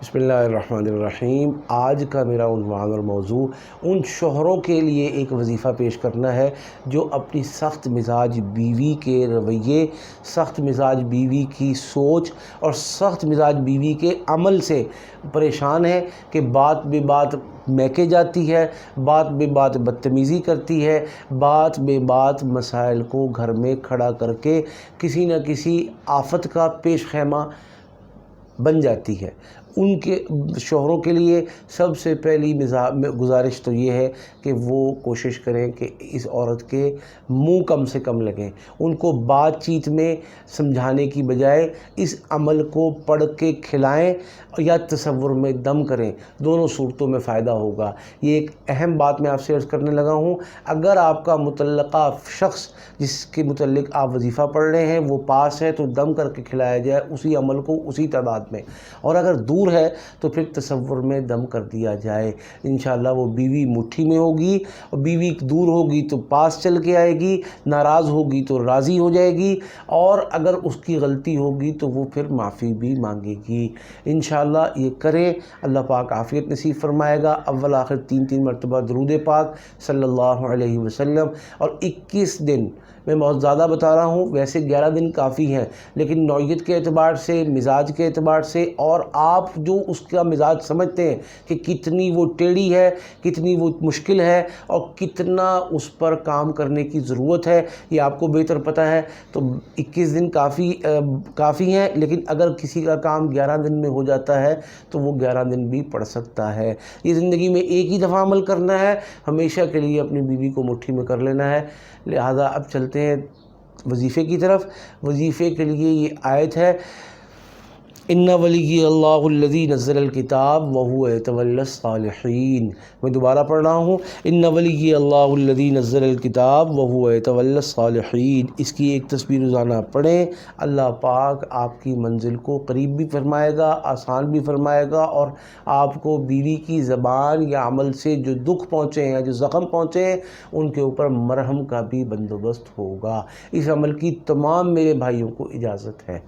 बिस्मिल्लाहिर्रहमानिर्रहीम। आज का मेरा उन्वान और मौजू उन शोहरों के लिए एक वजीफ़ा पेश करना है जो अपनी सख्त मिजाज बीवी के रवैये, सख्त मिजाज बीवी की सोच और सख्त मिजाज बीवी के अमल से परेशान है कि बात बे बात महके जाती है, बात बे बात बदतमीज़ी करती है, बात बे बात मसाइल को घर में खड़ा करके किसी न किसी आफत का पेश खैमा बन जाती है। उनके शोहरों के लिए सबसे पहली गुजारिश तो ये है कि वो कोशिश करें कि इस औरत के मुंह कम से कम लगें। उनको बातचीत में समझाने की बजाय इस अमल को पढ़ के खिलाएं या तसव्वुर में दम करें। दोनों सूरतों में फ़ायदा होगा। ये एक अहम बात मैं आपसे अर्ज़ करने लगा हूँ। अगर आपका मुतल्लका शख्स जिसके मुतल्लिक आप वजीफ़ा पढ़ रहे हैं वो पास है तो दम करके खिलाया जाए उसी अमल को उसी तादाद में, और अगर दूर है तो फिर तसव्वुर में दम कर दिया जाए। इंशाअल्लाह वो बीवी मुट्ठी में होगी, और बीवी दूर होगी तो पास चल के आएगी, नाराज़ होगी तो राज़ी हो जाएगी, और अगर उसकी गलती होगी तो वो फिर माफ़ी भी मांगेगी। इंशाअल्लाह ये करें, अल्लाह पाक आफ़ियत नसीब फरमाएगा। अव्वल आखिर 3 मरतबा दरूद पाक सल्लल्लाहु अलैहि वसल्लम, और 21 दिन, मैं बहुत ज़्यादा बता रहा हूँ, वैसे 11 दिन काफ़ी हैं, लेकिन नौइयत के एतबार से, मिजाज के एतबार से, और आप जो उसका मिजाज समझते हैं कि कितनी वो टेढ़ी है, कितनी वो मुश्किल है, और कितना उस पर काम करने की ज़रूरत है, ये आपको बेहतर पता है। तो 21 दिन काफ़ी हैं, लेकिन अगर किसी का काम 11 दिन में हो जाता है तो वो 11 दिन भी पढ़ सकता है। ये ज़िंदगी में एक ही दफ़ा अमल करना है, हमेशा के लिए अपनी बीवी को मुट्ठी में कर लेना है। लिहाजा अब चलते हैं वजीफ़े की तरफ। वजीफ़े के लिए ये आयत है, इन्ना वलिय्य अल्लाहुल्लज़ी नज़्ज़लल किताब व हुवा यतवल्लस सालिहीन। मैं दोबारा पढ़ रहा हूँ, इन्ना वलिय्य अल्लाहुल्लज़ी नज़्ज़लल किताब व हुवा यतवल्लस सालिहीन। इसकी एक तस्बीह रोज़ाना पढ़ें, अल्लाह पाक आपकी मंजिल को करीब भी फरमाएगा, आसान भी फरमाएगा, और आपको बीवी की ज़बान या अमल से जो दुख पहुँचे हैं, जो ज़ख्म पहुँचे हैं, उनके ऊपर मरहम का भी बंदोबस्त होगा। इस अमल की तमाम मेरे भाइयों को इजाज़त है।